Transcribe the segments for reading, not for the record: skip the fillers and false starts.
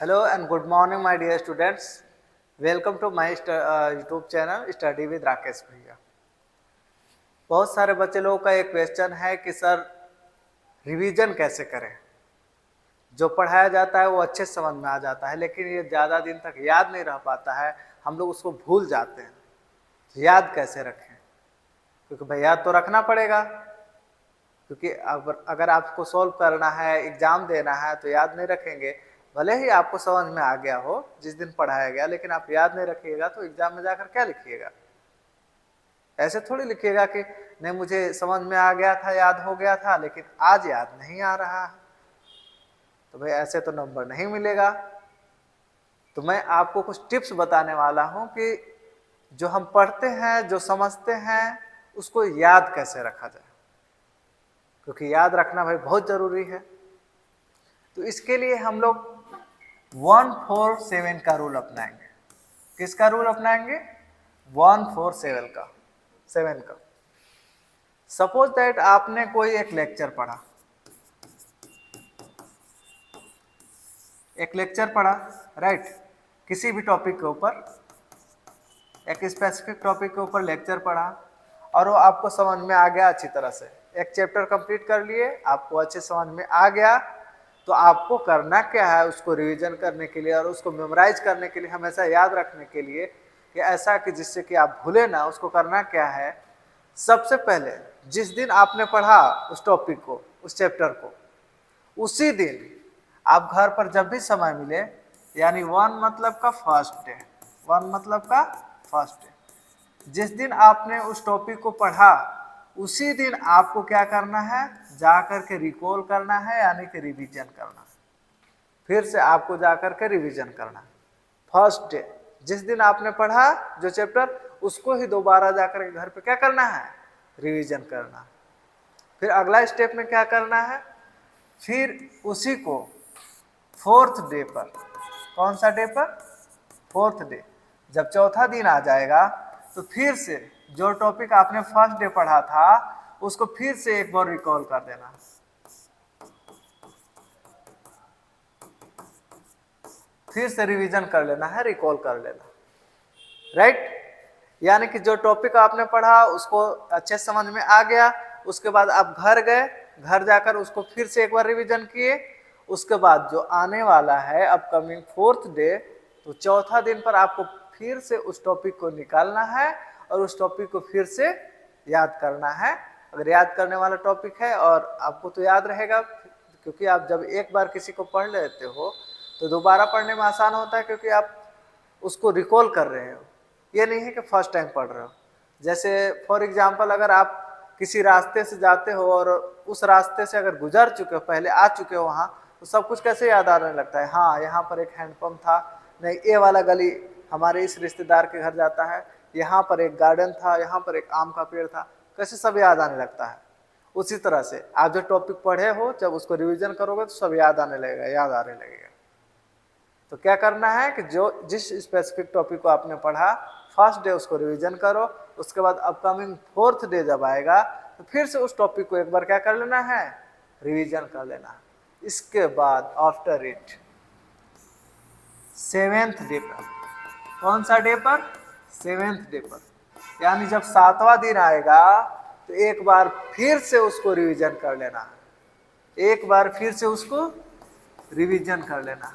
Hello and good morning, my dear students. Welcome to my YouTube channel Study with Rakesh भैया। बहुत सारे बच्चे लोगों का एक क्वेश्चन है कि सर रिवीजन कैसे करें। जो पढ़ाया जाता है वो अच्छे समझ में आ जाता है, लेकिन ये ज़्यादा दिन तक याद नहीं रह पाता है, हम लोग उसको भूल जाते हैं। याद कैसे रखें? क्योंकि भाई याद तो रखना पड़ेगा, क्योंकि अगर आपको सॉल्व करना है, एग्जाम देना है, तो याद नहीं रखेंगे। भले ही आपको समझ में आ गया हो जिस दिन पढ़ाया गया, लेकिन आप याद नहीं रखिएगा तो एग्जाम में जाकर क्या लिखिएगा? ऐसे थोड़ी लिखिएगा कि नहीं मुझे समझ में आ गया था, याद हो गया था, लेकिन आज याद नहीं आ रहा है। तो भाई ऐसे तो नंबर नहीं मिलेगा। तो मैं आपको कुछ टिप्स बताने वाला हूं कि जो हम पढ़ते हैं, जो समझते हैं, उसको याद कैसे रखा जाए, क्योंकि याद रखना भाई बहुत जरूरी है। तो इसके लिए हम लोग 1-4-7 का रूल अपनाएंगे। किसका रूल अपनाएंगे? 1-4-7 का। सपोज दैट आपने कोई एक लेक्चर पढ़ा, राइट, किसी भी टॉपिक के ऊपर, एक स्पेसिफिक टॉपिक के ऊपर लेक्चर पढ़ा और वो आपको समझ में आ गया अच्छी तरह से। एक चैप्टर कंप्लीट कर लिए, आपको अच्छे समझ में आ गया, तो आपको करना क्या है? उसको रिवीजन करने के लिए और उसको मेमोराइज करने के लिए, हमेशा याद रखने के लिए कि ऐसा कि जिससे कि आप भूले ना, उसको करना क्या है? सबसे पहले जिस दिन आपने पढ़ा उस टॉपिक को, उस चैप्टर को, उसी दिन आप घर पर जब भी समय मिले, यानी 1 मतलब का फर्स्ट डे, 1 मतलब का फर्स्ट डे, जिस दिन आपने उस टॉपिक को पढ़ा उसी दिन आपको क्या करना है? जाकर के रिकॉल करना है, यानी कि रिवीजन करना। फिर से आपको जाकर के रिवीजन करना। फर्स्ट डे जिस दिन आपने पढ़ा जो चैप्टर, उसको ही दोबारा जाकर के घर पे क्या करना है? रिवीजन करना। फिर अगला स्टेप में क्या करना है? फिर उसी को 4th डे पर, कौन सा डे पर? 4th डे, जब चौथा दिन आ जाएगा तो फिर से जो टॉपिक आपने फर्स्ट डे पढ़ा था उसको फिर से एक बार रिकॉल कर देना। फिर से रिवीजन कर लेना है, रिकॉल कर लेना, राइट। यानी कि जो टॉपिक आपने पढ़ा उसको अच्छे समझ में आ गया, उसके बाद आप घर गए, घर जाकर उसको फिर से एक बार रिवीजन किए। उसके बाद जो आने वाला है अपकमिंग 4th डे, तो चौथा दिन पर आपको फिर से उस टॉपिक को निकालना है और उस टॉपिक को फिर से याद करना है। अगर याद करने वाला टॉपिक है और आपको तो याद रहेगा, क्योंकि आप जब एक बार किसी को पढ़ लेते हो तो दोबारा पढ़ने में आसान होता है, क्योंकि आप उसको रिकॉल कर रहे हो, ये नहीं है कि फर्स्ट टाइम पढ़ रहे हो। जैसे फॉर एग्जांपल, अगर आप किसी रास्ते से जाते हो और उस रास्ते से अगर गुजर चुके हो, पहले आ चुके हो वहाँ, तो सब कुछ कैसे याद आने लगता है? हाँ, यहाँ पर एक हैंडपम्प था, नहीं ये वाला गली हमारे इस रिश्तेदार के घर जाता है, यहाँ पर एक गार्डन था, यहाँ पर एक आम का पेड़ था, कैसे सब याद आने लगता है। उसी तरह से आप जो टॉपिक पढ़े हो, जब उसको रिविजन करोगे तो सब याद आने लगेगा, याद आने लगेगा। तो क्या करना है कि जो जिस स्पेसिफिक टॉपिक को आपने पढ़ा फर्स्ट डे, उसको रिवीजन करो। उसके बाद अपकमिंग 4th डे जब आएगा तो फिर से उस टॉपिक को एक बार क्या कर लेना है? रिवीजन कर लेना। इसके बाद आफ्टर इट 7th डे पर, कौन सा डे पर? 7th डे पर, यानी जब 7वां दिन आएगा तो एक बार फिर से उसको रिवीजन कर लेना, एक बार फिर से उसको रिवीजन कर लेना।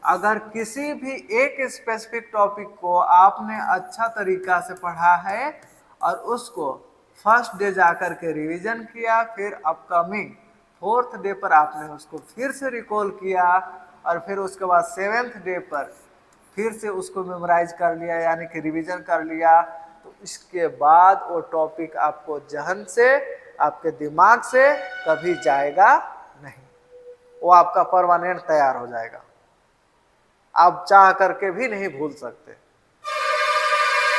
अगर किसी भी एक स्पेसिफिक टॉपिक को आपने अच्छा तरीका से पढ़ा है और उसको फर्स्ट डे जाकर के रिवीजन किया, फिर अपकमिंग 4th डे पर आपने उसको फिर से रिकॉल किया और फिर उसके बाद 7th डे पर फिर से उसको मेमोराइज कर लिया, यानी कि रिवीजन कर लिया, तो इसके बाद वो टॉपिक आपको जहन से, आपके दिमाग से कभी जाएगा नहीं, वो आपका परमानेंट तैयार हो जाएगा। आप चाह करके भी नहीं भूल सकते,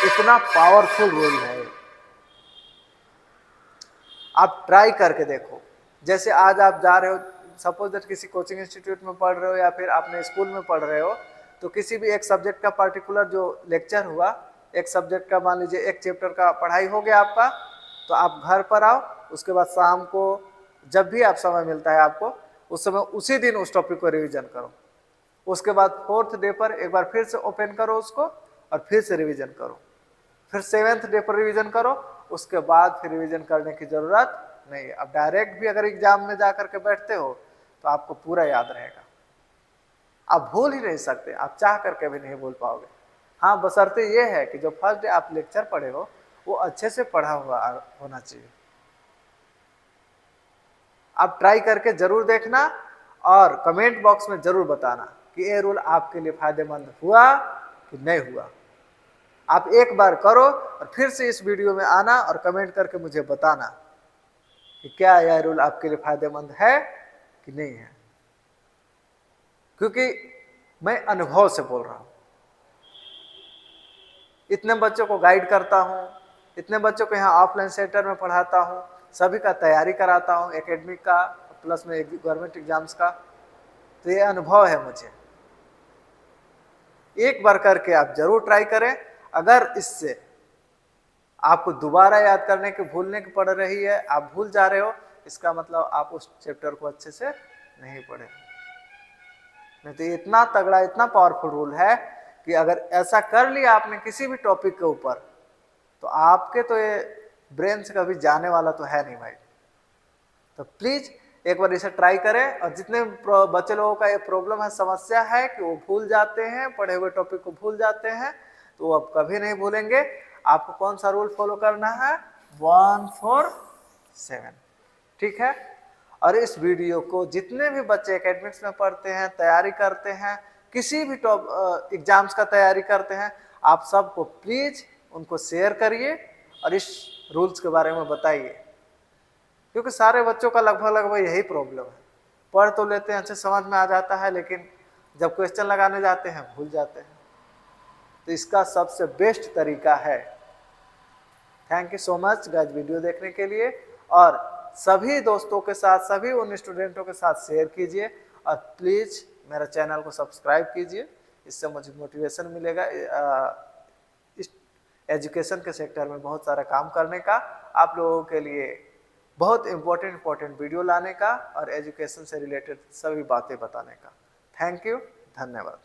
इतना पावरफुल रूल है। आप ट्राई करके देखो। जैसे आज आप जा रहे हो, सपोज दैट किसी कोचिंग इंस्टीट्यूट में पढ़ रहे हो या फिर आपने स्कूल में पढ़ रहे हो, तो किसी भी एक सब्जेक्ट का पर्टिकुलर जो लेक्चर हुआ, एक सब्जेक्ट का मान लीजिए एक चैप्टर का पढ़ाई हो गया आपका, तो आप घर पर आओ, उसके बाद शाम को जब भी आप समय मिलता है आपको, उस समय उसी दिन उस टॉपिक को रिवीजन करो। उसके बाद 4th डे पर एक बार फिर से ओपन करो उसको और फिर से रिवीजन करो, फिर 7th डे पर रिवीजन करो, उसके बाद फिर रिवीजन करने की जरूरत नहीं है। अब डायरेक्ट भी अगर एग्जाम में जाकर के बैठते हो तो आपको पूरा याद रहेगा, आप भूल ही नहीं सकते, आप चाह करके भी नहीं भूल पाओगे। हाँ, बशर्ते ये है कि जो फर्स्ट डे आप लेक्चर पढ़े हो वो अच्छे से पढ़ा हुआ होना चाहिए। आप ट्राई करके जरूर देखना और कमेंट बॉक्स में जरूर बताना कि ये रूल आपके लिए फायदेमंद हुआ कि नहीं हुआ। आप एक बार करो और फिर से इस वीडियो में आना और कमेंट करके मुझे बताना कि क्या यह रूल आपके लिए फायदेमंद है कि नहीं है, क्योंकि मैं अनुभव से बोल रहा हूं। इतने बच्चों को गाइड करता हूं, इतने बच्चों को यहाँ ऑफलाइन सेंटर में पढ़ाता हूं, सभी का तैयारी कराता हूं, एकेडमिक का प्लस में गवर्नमेंट एग्जाम्स का, तो ये अनुभव है मुझे। एक बार करके आप जरूर ट्राई करें। अगर इससे आपको दोबारा याद करने की भूलने की पड़ रही है, आप भूल जा रहे हो, इसका मतलब आप उस चैप्टर को अच्छे से नहीं पढ़े। नहीं तो इतना तगड़ा, इतना पावरफुल रूल है कि अगर ऐसा कर लिया आपने किसी भी टॉपिक के ऊपर, तो आपके तो ये ब्रेन से कभी जाने वाला तो है नहीं भाई। तो प्लीज एक बार इसे ट्राई करें। और जितने बच्चे लोगों का ये प्रॉब्लम है, समस्या है कि वो भूल जाते हैं, पढ़े हुए टॉपिक को भूल जाते हैं, तो वो अब कभी नहीं भूलेंगे। आपको कौन सा रूल फॉलो करना है? 1 4 7, ठीक है। और इस वीडियो को जितने भी बच्चे एकेडमिक्स में पढ़ते हैं, तैयारी करते हैं, किसी भी टॉप एग्जाम्स का तैयारी करते हैं, आप सबको प्लीज उनको शेयर करिए और इस रूल्स के बारे में बताइए, क्योंकि सारे बच्चों का लगभग यही प्रॉब्लम है। पढ़ तो लेते हैं, अच्छे समझ में आ जाता है, लेकिन जब क्वेश्चन लगाने जाते हैं भूल जाते हैं। तो इसका सबसे बेस्ट तरीका है। Thank you so much guys video देखने के लिए, और सभी दोस्तों के साथ, सभी उन स्टूडेंटों के साथ शेयर कीजिए, और प्लीज मेरा चैनल को सब्सक्राइब कीजिए। इससे मुझे मोटिवेशन मिलेगा इस एजुकेशन के सेक्टर में बहुत सारा काम करने का, आप लोगों के लिए बहुत इंपॉर्टेंट वीडियो लाने का और एजुकेशन से रिलेटेड सभी बातें बताने का। थैंक यू, धन्यवाद।